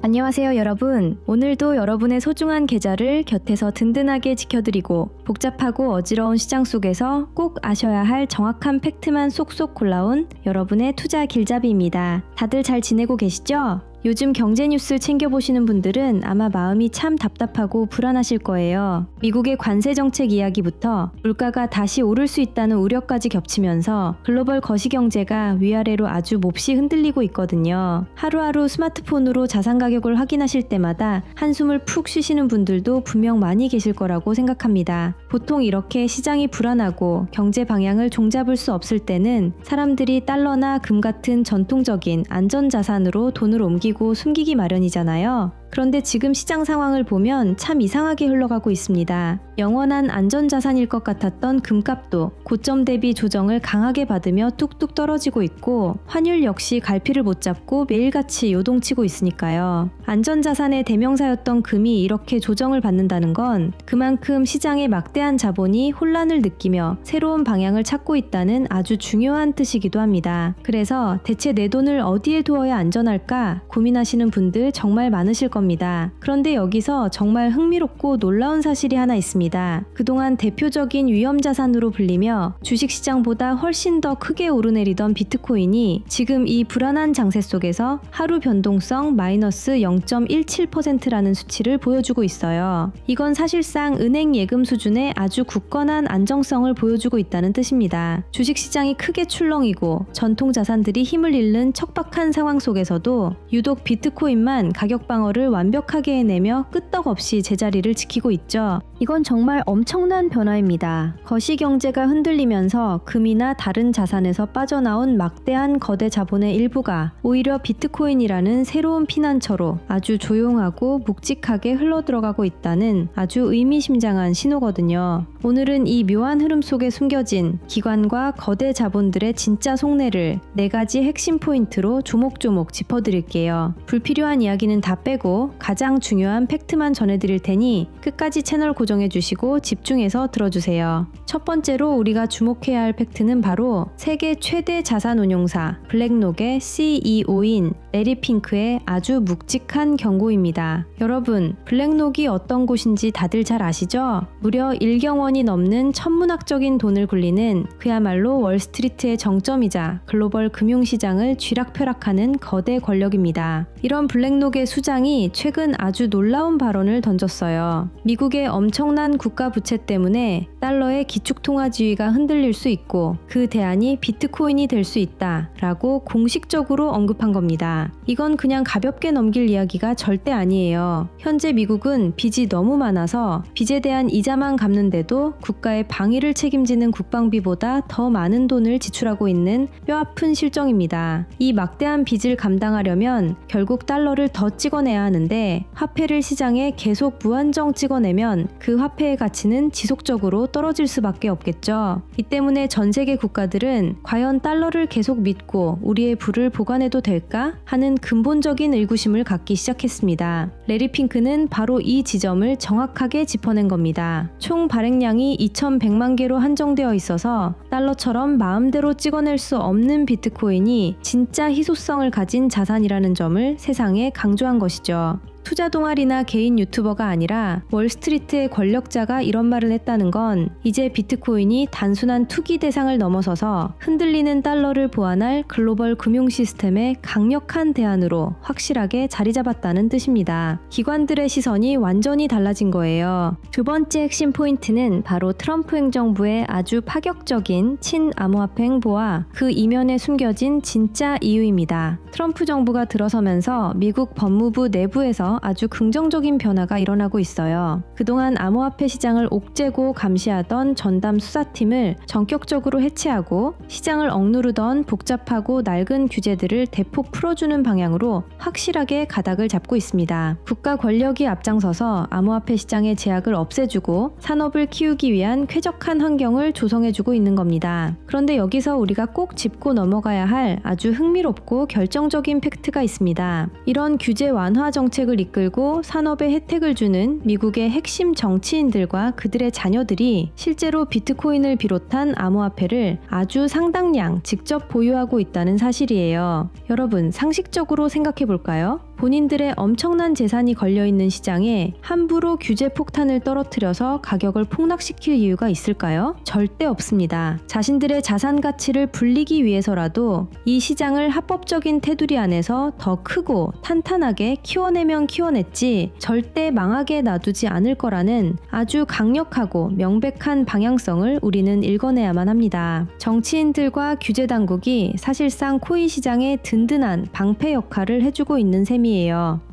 안녕하세요 여러분. 오늘도 여러분의 소중한 계좌를 곁에서 든든하게 지켜드리고 복잡하고 어지러운 시장 속에서 꼭 아셔야 할 정확한 팩트만 쏙쏙 골라온 여러분의 투자 길잡이입니다. 다들 잘 지내고 계시죠? 요즘 경제 뉴스 챙겨보시는 분들은 아마 마음이 참 답답하고 불안하실 거예요. 미국의 관세 정책 이야기부터 물가가 다시 오를 수 있다는 우려까지 겹치면서 글로벌 거시경제가 위아래로 아주 몹시 흔들리고 있거든요. 하루하루 스마트폰으로 자산 가격을 확인하실 때마다 한숨을 푹 쉬시는 분들도 분명 많이 계실 거라고 생각합니다. 보통 이렇게 시장이 불안하고 경제 방향을 종잡을 수 없을 때는 사람들이 달러나 금 같은 전통적인 안전자산으로 돈을 옮기고 숨기기 마련이잖아요. 그런데 지금 시장 상황을 보면 참 이상하게 흘러가고 있습니다. 영원한 안전자산일 것 같았던 금값도 고점 대비 조정을 강하게 받으며 뚝뚝 떨어지고 있고 환율 역시 갈피를 못 잡고 매일같이 요동치고 있으니까요. 안전자산의 대명사였던 금이 이렇게 조정을 받는다는 건 그만큼 시장의 막대한 자본이 혼란을 느끼며 새로운 방향을 찾고 있다는 아주 중요한 뜻이기도 합니다. 그래서 대체 내 돈을 어디에 두어야 안전할까 고민하시는 분들 정말 많으실 겁니다. 그런데 여기서 정말 흥미롭고 놀라운 사실이 하나 있습니다. 그동안 대표적인 위험자산으로 불리며 주식시장보다 훨씬 더 크게 오르내리던 비트코인이 지금 이 불안한 장세 속에서 하루 변동성 마이너스 0.17%라는 수치를 보여주고 있어요. 이건 사실상 은행 예금 수준의 아주 굳건한 안정성을 보여주고 있다는 뜻입니다. 주식시장이 크게 출렁이고 전통자산들이 힘을 잃는 척박한 상황 속에서도 유독 비트코인만 가격 방어를 완벽하게 해내며 끄떡없이 제자리를 지키고 있죠. 이건 정말 엄청난 변화입니다. 거시경제가 흔들리면서 금이나 다른 자산에서 빠져나온 막대한 거대 자본의 일부가 오히려 비트코인이라는 새로운 피난처로 아주 조용하고 묵직하게 흘러들어가고 있다는 아주 의미심장한 신호거든요. 오늘은 이 묘한 흐름 속에 숨겨진 기관과 거대 자본들의 진짜 속내를 4가지 핵심 포인트로 조목조목 짚어드릴게요. 불필요한 이야기는 다 빼고 가장 중요한 팩트만 전해드릴 테니 끝까지 채널 고정해주시고 집중해서 들어주세요. 첫 번째로 우리가 주목해야 할 팩트는 바로 세계 최대 자산운용사 블랙록의 CEO인 레리 핑크의 아주 묵직한 경고입니다. 여러분, 블랙록이 어떤 곳인지 다들 잘 아시죠? 무려 1경원이 넘는 천문학적인 돈을 굴리는 그야말로 월스트리트의 정점이자 글로벌 금융시장을 쥐락펴락하는 거대 권력입니다. 이런 블랙록의 수장이 최근 아주 놀라운 발언을 던졌어요. 미국의 엄청난 국가 부채 때문에 달러의 기축통화지위가 흔들릴 수 있고 그 대안이 비트코인이 될 수 있다 라고 공식적으로 언급한 겁니다. 이건 그냥 가볍게 넘길 이야기가 절대 아니에요. 현재 미국은 빚이 너무 많아서 빚에 대한 이자만 갚는데도 국가의 방위를 책임지는 국방비보다 더 많은 돈을 지출하고 있는 뼈아픈 실정입니다. 이 막대한 빚을 감당하려면 결국 달러를 더 찍어내야 하는데 화폐를 시장에 계속 무한정 찍어내면 그 화폐의 가치는 지속적으로 떨어질 수밖에 없겠죠. 이 때문에 전 세계 국가들은 과연 달러를 계속 믿고 우리의 부를 보관해도 될까 하는 근본적인 의구심을 갖기 시작했습니다. 레리 핑크는 바로 이 지점을 정확하게 짚어낸 겁니다. 총 발행량이 2100만 개로 한정되어 있어서 달러처럼 마음대로 찍어낼 수 없는 비트코인이 진짜 희소성을 가진 자산이라는 점을 세상에 강조한 것이죠. 투자 동아리나 개인 유튜버가 아니라 월스트리트의 권력자가 이런 말을 했다는 건 이제 비트코인이 단순한 투기 대상을 넘어서서 흔들리는 달러를 보완할 글로벌 금융 시스템의 강력한 대안으로 확실하게 자리 잡았다는 뜻입니다. 기관들의 시선이 완전히 달라진 거예요. 두 번째 핵심 포인트는 바로 트럼프 행정부의 아주 파격적인 친암호화폐 행보와 그 이면에 숨겨진 진짜 이유입니다. 트럼프 정부가 들어서면서 미국 법무부 내부에서 아주 긍정적인 변화가 일어나고 있어요. 그동안 암호화폐 시장을 옥죄고 감시하던 전담 수사팀을 전격적으로 해체하고 시장을 억누르던 복잡하고 낡은 규제들을 대폭 풀어주는 방향으로 확실하게 가닥을 잡고 있습니다. 국가 권력이 앞장서서 암호화폐 시장의 제약을 없애주고 산업을 키우기 위한 쾌적한 환경을 조성해주고 있는 겁니다. 그런데 여기서 우리가 꼭 짚고 넘어가야 할 아주 흥미롭고 결정적인 팩트가 있습니다. 이런 규제 완화 정책을 이끌고 산업에 혜택을 주는 미국의 핵심 정치인들과 그들의 자녀들이 실제로 비트코인을 비롯한 암호화폐를 아주 상당량 직접 보유하고 있다는 사실이에요. 여러분, 상식적으로 생각해 볼까요? 본인들의 엄청난 재산이 걸려있는 시장에 함부로 규제 폭탄을 떨어뜨려서 가격을 폭락시킬 이유가 있을까요? 절대 없습니다. 자신들의 자산 가치를 불리기 위해서라도 이 시장을 합법적인 테두리 안에서 더 크고 탄탄하게 키워내면 키워냈지 절대 망하게 놔두지 않을 거라는 아주 강력하고 명백한 방향성을 우리는 읽어내야만 합니다. 정치인들과 규제 당국이 사실상 코인 시장의 든든한 방패 역할을 해주고 있는 셈이에요.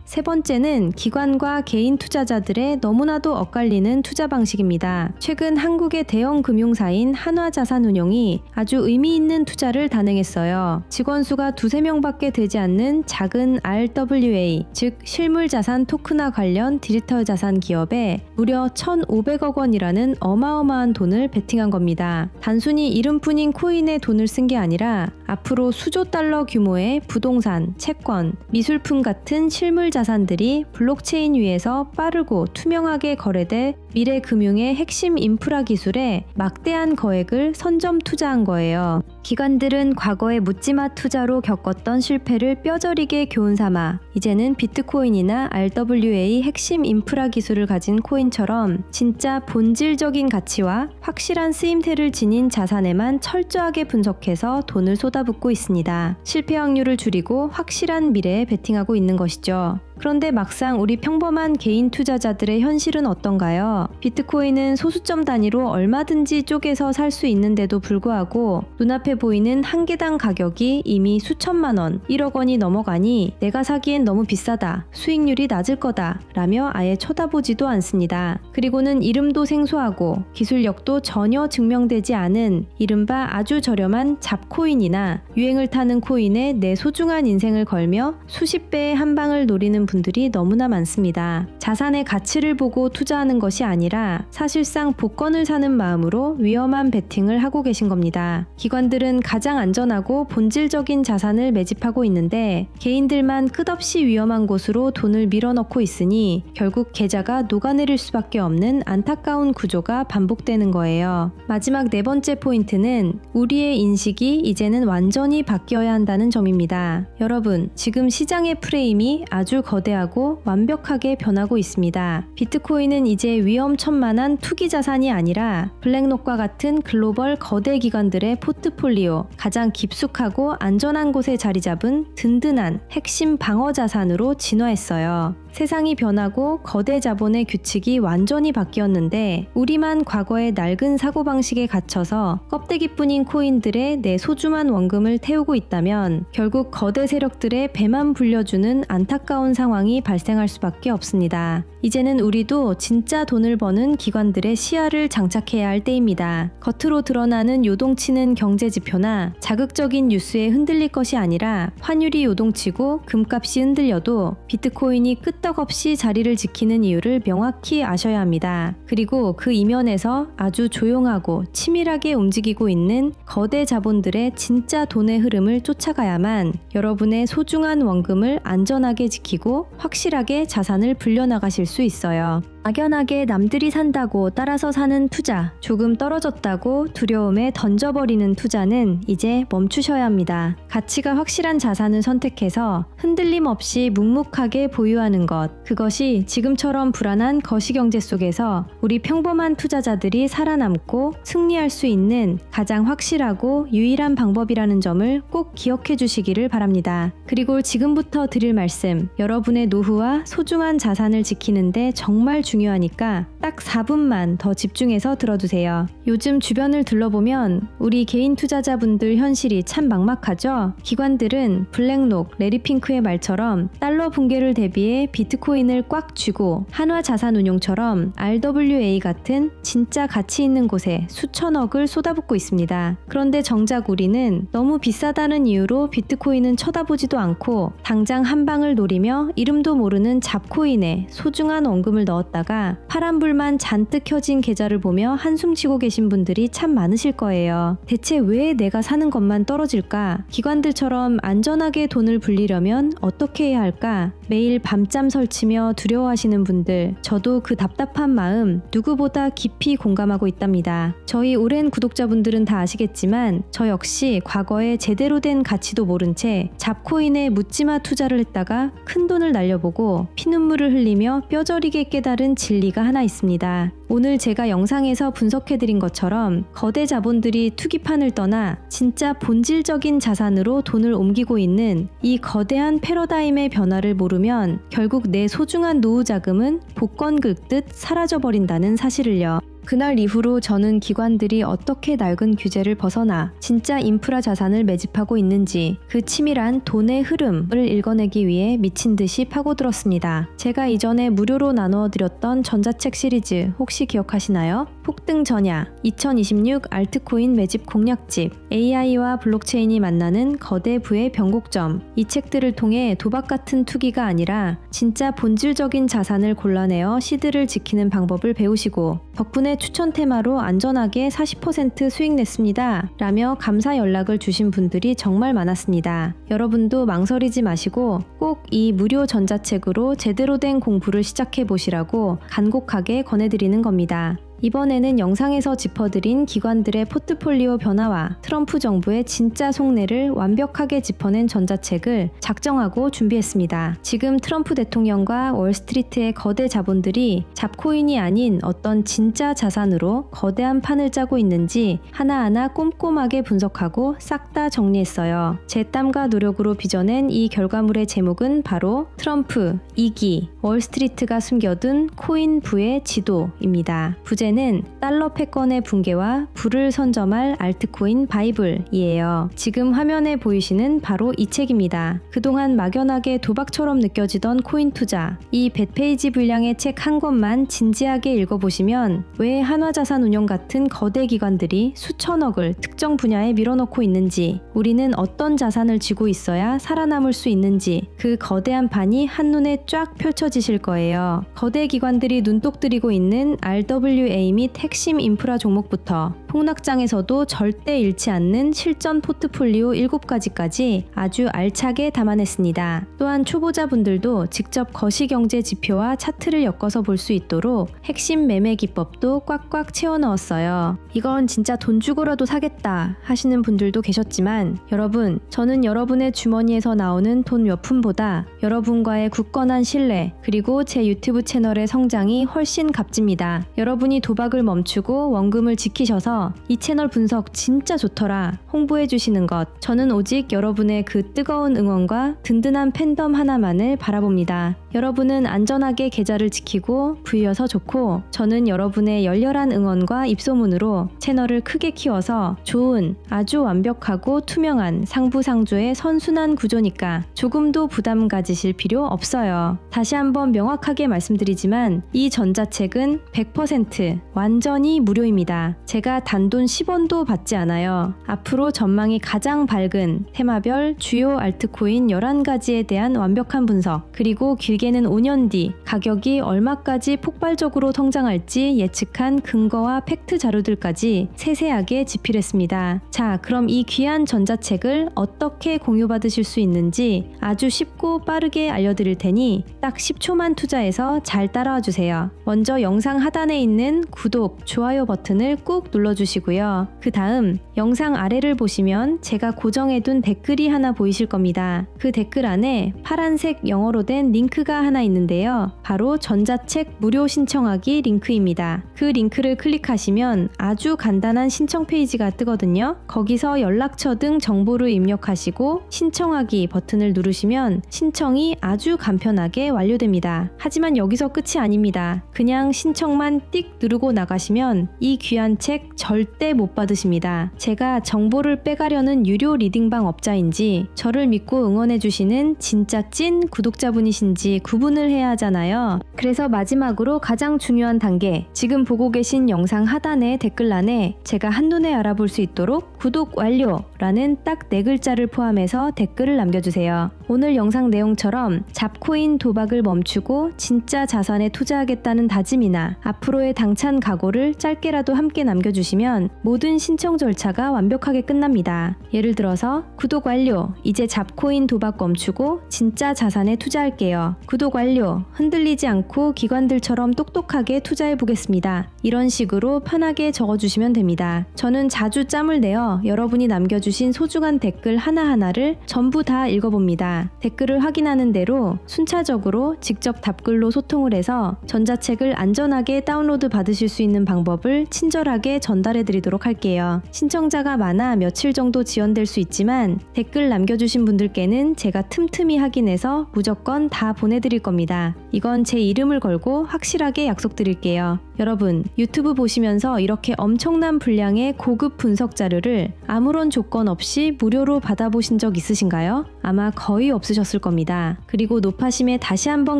세 번째는 기관과 개인 투자자들의 너무나도 엇갈리는 투자 방식입니다. 최근 한국의 대형 금융사인 한화자산운용이 아주 의미 있는 투자를 단행했어요. 직원 수가 2~3명밖에 되지 않는 작은 RWA, 즉 실물자산 토큰화 관련 디지털 자산 기업에 무려 1,500억 원이라는 어마어마한 돈을 베팅한 겁니다. 단순히 이름뿐인 코인에 돈을 쓴 게 아니라 앞으로 수조 달러 규모의 부동산, 채권, 미술품 같은 실물 자산들이 블록체인 위에서 빠르고 투명하게 거래돼 미래 금융의 핵심 인프라 기술에 막대한 거액을 선점 투자한 거예요. 기관들은 과거의 묻지마 투자로 겪었던 실패를 뼈저리게 교훈 삼아 이제는 비트코인이나 RWA 핵심 인프라 기술을 가진 코인처럼 진짜 본질적인 가치와 확실한 쓰임새를 지닌 자산에만 철저하게 분석해서 돈을 쏟아붓고 있습니다. 실패 확률을 줄이고 확실한 미래에 베팅하고 있는 것이죠. 그런데 막상 우리 평범한 개인 투자자들의 현실은 어떤가요? 비트코인은 소수점 단위로 얼마든지 쪼개서 살 수 있는데도 불구하고 눈앞에 보이는 한 개당 가격이 이미 수천만 원, 1억 원이 넘어가니 내가 사기엔 너무 비싸다, 수익률이 낮을 거다 라며 아예 쳐다보지도 않습니다. 그리고는 이름도 생소하고 기술력도 전혀 증명되지 않은 이른바 아주 저렴한 잡코인이나 유행을 타는 코인에 내 소중한 인생을 걸며 수십 배의 한 방을 노리는 분들이 너무나 많습니다. 자산의 가치를 보고 투자하는 것이 아니라 사실상 복권을 사는 마음으로 위험한 베팅을 하고 계신 겁니다. 기관들은 가장 안전하고 본질적인 자산을 매집하고 있는데 개인들만 끝없이 위험한 곳으로 돈을 밀어넣고 있으니 결국 계좌가 녹아내릴 수밖에 없는 안타까운 구조가 반복되는 거예요. 마지막 네 번째 포인트는 우리의 인식이 이제는 완전히 바뀌어야 한다는 점입니다. 여러분, 지금 시장의 프레임이 아주 거대하고 완벽하게 변하고 있습니다. 비트코인은 이제 위험천만한 투기 자산이 아니라 블랙록과 같은 글로벌 거대 기관들의 포트폴리오, 가장 깊숙하고 안전한 곳에 자리 잡은 든든한 핵심 방어 자산으로 진화했어요. 세상이 변하고 거대 자본의 규칙이 완전히 바뀌었는데 우리만 과거의 낡은 사고방식에 갇혀서 껍데기뿐인 코인들의 내 소중한 원금을 태우고 있다면 결국 거대 세력들의 배만 불려주는 안타까운 상황이 발생할 수밖에 없습니다. 이제는 우리도 진짜 돈을 버는 기관들의 시야를 장착해야 할 때입니다. 겉으로 드러나는 요동치는 경제지표나 자극적인 뉴스에 흔들릴 것이 아니라 환율이 요동치고 금값이 흔들려도 비트코인이 끄떡없이 자리를 지키는 이유를 명확히 아셔야 합니다. 그리고 그 이면에서 아주 조용하고 치밀하게 움직이고 있는 거대 자본들의 진짜 돈의 흐름을 쫓아가야만 여러분의 소중한 원금을 안전하게 지키고 확실하게 자산을 불려나가실 수 있어요. 막연하게 남들이 산다고 따라서 사는 투자, 조금 떨어졌다고 두려움에 던져버리는 투자는 이제 멈추셔야 합니다. 가치가 확실한 자산을 선택해서 흔들림 없이 묵묵하게 보유하는 것, 그것이 지금처럼 불안한 거시경제 속에서 우리 평범한 투자자들이 살아남고 승리할 수 있는 가장 확실하고 유일한 방법이라는 점을 꼭 기억해 주시기를 바랍니다. 그리고 지금부터 드릴 말씀, 여러분의 노후와 소중한 자산을 지키는데 정말 중요하니까 딱 4분만 더 집중해서 들어주세요. 요즘 주변을 둘러보면 우리 개인 투자자분들 현실이 참 막막하죠? 기관들은 블랙록, 레리핑크의 말처럼 달러 붕괴를 대비해 비트코인을 꽉 쥐고 한화자산운용처럼 RWA 같은 진짜 가치 있는 곳에 수천억을 쏟아붓고 있습니다. 그런데 정작 우리는 너무 비싸다는 이유로 비트코인은 쳐다보지도 않고 당장 한 방을 노리며 이름도 모르는 잡코인에 소중한 원금을 넣었다가 보시다가 파란불만 잔뜩 켜진 계좌를 보며 한숨 쉬고 계신 분들이 참 많으실 거예요. 대체 왜 내가 사는 것만 떨어질까? 기관들처럼 안전하게 돈을 불리려면 어떻게 해야 할까? 매일 밤잠 설치며 두려워하시는 분들, 저도 그 답답한 마음 누구보다 깊이 공감하고 있답니다. 저희 오랜 구독자분들은 다 아시겠지만 저 역시 과거에 제대로 된 가치도 모른 채 잡코인에 묻지마 투자를 했다가 큰 돈을 날려보고 피눈물을 흘리며 뼈저리게 깨달은 진리가 하나 있습니다. 오늘 제가 영상에서 분석해드린 것처럼 거대 자본들이 투기판을 떠나 진짜 본질적인 자산으로 돈을 옮기고 있는 이 거대한 패러다임의 변화를 모르면 결국 내 소중한 노후 자금은 복권 긁듯 사라져버린다는 사실을요. 그날 이후로 저는 기관들이 어떻게 낡은 규제를 벗어나 진짜 인프라 자산을 매집하고 있는지 그 치밀한 돈의 흐름을 읽어내기 위해 미친 듯이 파고들었습니다. 제가 이전에 무료로 나누어드렸던 전자책 시리즈 혹시 기억하시나요? 폭등 전야, 2026 알트코인 매집 공략집, AI와 블록체인이 만나는 거대 부의 변곡점. 이 책들을 통해 도박 같은 투기가 아니라 진짜 본질적인 자산을 골라내어 시드를 지키는 방법을 배우시고 덕분에 추천 테마로 안전하게 40% 수익 냈습니다. 라며 감사 연락을 주신 분들이 정말 많았습니다. 여러분도 망설이지 마시고 꼭 이 무료 전자책으로 제대로 된 공부를 시작해 보시라고 간곡하게 권해드리는 겁니다. 이번에는 영상에서 짚어드린 기관들의 포트폴리오 변화와 트럼프 정부의 진짜 속내를 완벽하게 짚어낸 전자책을 작정하고 준비했습니다. 지금 트럼프 대통령과 월스트리트의 거대 자본들이 잡코인이 아닌 어떤 진짜 자산으로 거대한 판을 짜고 있는지 하나하나 꼼꼼하게 분석하고 싹 다 정리했어요. 제 땀과 노력으로 빚어낸 이 결과물의 제목은 바로 트럼프 2기 월스트리트가 숨겨둔 코인 부의 지도입니다. 부제는 달러 패권의 붕괴와 부를 선점할 알트코인 바이블이에요. 지금 화면에 보이시는 바로 이 책입니다. 그동안 막연하게 도박처럼 느껴지던 코인 투자, 이 100페이지 분량의 책 한 권만 진지하게 읽어보시면 왜 한화자산운용 같은 거대 기관들이 수천억을 특정 분야에 밀어넣고 있는지, 우리는 어떤 자산을 쥐고 있어야 살아남을 수 있는지 그 거대한 판이 한눈에 쫙 펼쳐지실 거예요. 거대 기관들이 눈독 들이고 있는 RWA 및 핵심 인프라 종목부터 폭락장에서도 절대 잃지 않는 실전 포트폴리오 7가지까지 아주 알차게 담아냈습니다. 또한 초보자분들도 직접 거시경제 지표와 차트를 엮어서 볼 수 있도록 핵심 매매 기법도 꽉꽉 채워 넣었어요. 이건 진짜 돈 주고라도 사겠다 하시는 분들도 계셨지만 여러분, 저는 여러분의 주머니에서 나오는 돈 몇 푼보다 여러분과의 굳건한 신뢰 그리고 제 유튜브 채널의 성장이 훨씬 값집니다. 여러분이 도박을 멈추고 원금을 지키셔서 이 채널 분석 진짜 좋더라 홍보해 주시는 것, 저는 오직 여러분의 그 뜨거운 응원과 든든한 팬덤 하나만을 바라봅니다. 여러분은 안전하게 계좌를 지키고 부여서 좋고, 저는 여러분의 열렬한 응원과 입소문으로 채널을 크게 키워서 좋은, 아주 완벽하고 투명한 상부상조의 선순환 구조니까 조금도 부담 가지실 필요 없어요. 다시 한번 명확하게 말씀드리지만 이 전자책은 100% 완전히 무료입니다. 제가 단돈 10원도 받지 않아요. 앞으로 전망이 가장 밝은 테마별 주요 알트코인 11가지에 대한 완벽한 분석, 그리고 길게는 5년 뒤 가격이 얼마까지 폭발적으로 성장할지 예측한 근거와 팩트 자료들까지 세세하게 집필했습니다. 자, 그럼 이 귀한 전자책을 어떻게 공유받으실 수 있는지 아주 쉽고 빠르게 알려드릴 테니 딱 10초만 투자해서 잘 따라와 주세요. 먼저 영상 하단에 있는 구독, 좋아요 버튼을 꾹 눌러주시고요. 그 다음 영상 아래를 보시면 제가 고정해둔 댓글이 하나 보이실 겁니다. 그 댓글 안에 파란색 영어로 된 링크가 하나 있는데요. 바로 전자책 무료 신청하기 링크입니다. 그 링크를 클릭하시면 아주 간단한 신청 페이지가 뜨거든요. 거기서 연락처 등 정보를 입력하시고 신청하기 버튼을 누르시면 신청이 아주 간편하게 완료됩니다. 하지만 여기서 끝이 아닙니다. 그냥 신청만 띡 누르고 나가시면 이 귀한 책 절대 못 받으십니다. 제가 정보를 빼가려는 유료 리딩방 업자인지 저를 믿고 응원해주시는 진짜 찐 구독자분이신지 구분을 해야 하잖아요. 그래서 마지막으로 가장 중요한 단계, 지금 보고 계신 영상 하단의 댓글란에 제가 한눈에 알아볼 수 있도록 구독 완료라는 딱 4글자를 포함해서 댓글을 남겨주세요. 오늘 영상 내용처럼 잡코인 도박을 멈추고 진짜 자산에 투자하겠다는 다짐이나 앞으로의 당찬 각오를 짧게라도 함께 남겨주시면 모든 신청 절차가 완벽하게 끝납니다. 예를 들어서 구독 완료, 이제 잡코인 도박 멈추고 진짜 자산에 투자할게요. 구독 완료, 흔들리지 않고 기관들처럼 똑똑하게 투자해보겠습니다. 이런 식으로 편하게 적어주시면 됩니다. 저는 자주 짬을 내어 여러분이 남겨주신 소중한 댓글 하나하나를 전부 다 읽어봅니다. 댓글을 확인하는 대로 순차적으로 직접 답글로 소통을 해서 전자책을 안전하게 다운로드 받으실 수 있는 방법을 친절하게 전달해드리도록 할게요. 신청자가 많아 며칠 정도 지연될 수 있지만 댓글 남겨주신 분들께는 제가 틈틈이 확인해서 무조건 다 보내드릴 겁니다. 이건 제 이름을 걸고 확실하게 약속드릴게요. 여러분, 유튜브 보시면서 이렇게 엄청난 분량의 고급 분석 자료를 아무런 조건 없이 무료로 받아보신 적 있으신가요? 아마 거의 없으셨을 겁니다. 그리고 노파심에 다시 한번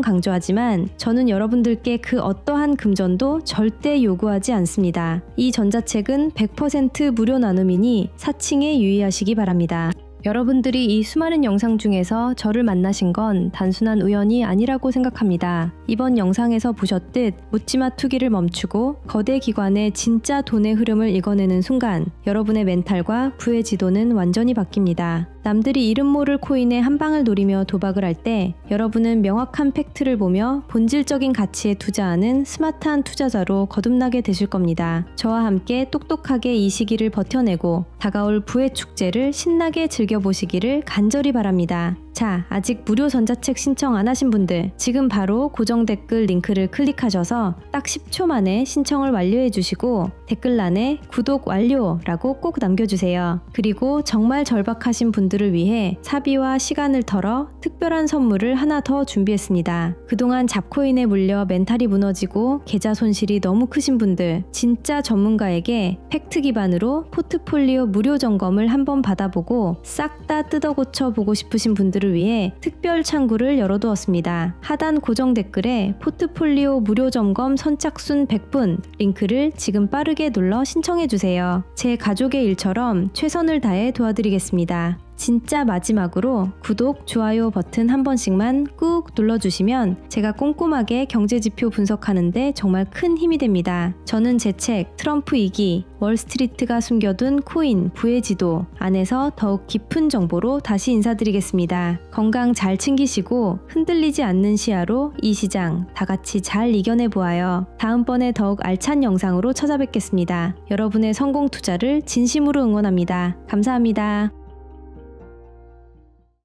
강조하지만 저는 여러분들께 그 어떠한 금전도 절대 요구하지 않습니다. 이 전자책은 100% 무료 나눔이니 사칭에 유의하시기 바랍니다. 여러분들이 이 수많은 영상 중에서 저를 만나신 건 단순한 우연이 아니라고 생각합니다. 이번 영상에서 보셨듯 묻지마 투기를 멈추고 거대 기관의 진짜 돈의 흐름을 읽어내는 순간 여러분의 멘탈과 부의 지도는 완전히 바뀝니다. 남들이 이름 모를 코인에 한 방을 노리며 도박을 할 때 여러분은 명확한 팩트를 보며 본질적인 가치에 투자하는 스마트한 투자자로 거듭나게 되실 겁니다. 저와 함께 똑똑하게 이 시기를 버텨내고 다가올 부의 축제를 신나게 즐겨보시기를 간절히 바랍니다. 자, 아직 무료 전자책 신청 안 하신 분들 지금 바로 고정 댓글 링크를 클릭하셔서 딱 10초 만에 신청을 완료해 주시고 댓글란에 구독 완료라고 꼭 남겨주세요. 그리고 정말 절박하신 분들을 위해 사비와 시간을 털어 특별한 선물을 하나 더 준비했습니다. 그동안 잡코인에 물려 멘탈이 무너지고 계좌 손실이 너무 크신 분들, 진짜 전문가에게 팩트 기반으로 포트폴리오 무료 점검을 한번 받아보고 싹 다 뜯어고쳐 보고 싶으신 분들을 위해 특별 창구를 열어두었습니다. 하단 고정 댓글에 포트폴리오 무료 점검 선착순 100분 링크를 지금 빠르게 눌러 신청해주세요. 제 가족의 일처럼 최선을 다해 도와드리겠습니다. 진짜 마지막으로 구독, 좋아요 버튼 한 번씩만 꾹 눌러주시면 제가 꼼꼼하게 경제지표 분석하는데 정말 큰 힘이 됩니다. 저는 제 책 트럼프 2기 월스트리트가 숨겨둔 코인 부의 지도 안에서 더욱 깊은 정보로 다시 인사드리겠습니다. 건강 잘 챙기시고 흔들리지 않는 시야로 이 시장 다 같이 잘 이겨내 보아요. 다음번에 더욱 알찬 영상으로 찾아뵙겠습니다. 여러분의 성공 투자를 진심으로 응원합니다. 감사합니다.